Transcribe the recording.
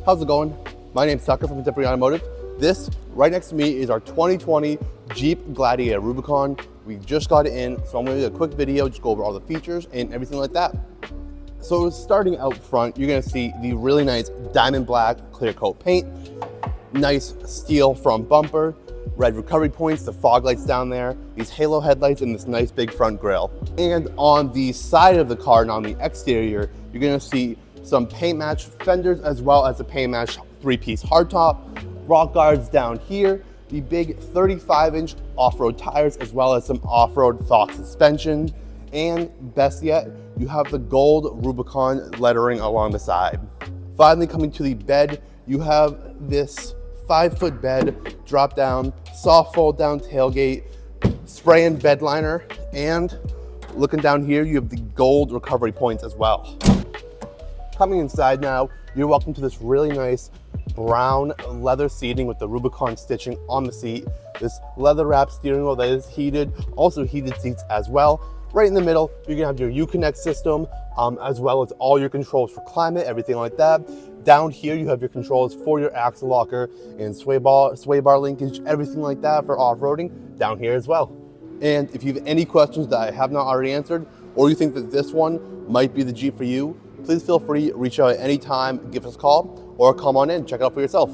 How's it going? My name's Tucker from Contemporary Automotive. This right next to me is our 2020 Jeep Gladiator Rubicon. We just got it in, so I'm gonna do a quick video, just go over all the features and everything like that. So starting out front, you're gonna see the really nice diamond black clear coat paint, nice steel front bumper, red recovery points, the fog lights down there, these halo headlights, and this nice big front grille. And on the side of the car and on the exterior, you're gonna see some paint match fenders as well as a paint match three-piece hardtop, rock guards down here, the big 35-inch off-road tires as well as some off-road Fox suspension, and best yet, you have the gold Rubicon lettering along the side. Finally, coming to the bed, you have this 5-foot bed, drop down, soft fold down tailgate, spray and bed liner, and looking down here, you have the gold recovery points as well. Coming inside now, you're welcome to this really nice brown leather seating with the Rubicon stitching on the seat. This leather wrapped steering wheel that is heated, also heated seats as well. Right in the middle, you're gonna have your Uconnect system, as well as all your controls for climate, everything like that. Down here, you have your controls for your axle locker and sway bar linkage, everything like that for off-roading down here as well. And if you have any questions that I have not already answered, or you think that this one might be the Jeep for you, please feel free to reach out at any time, give us a call, or come on in, check it out for yourself.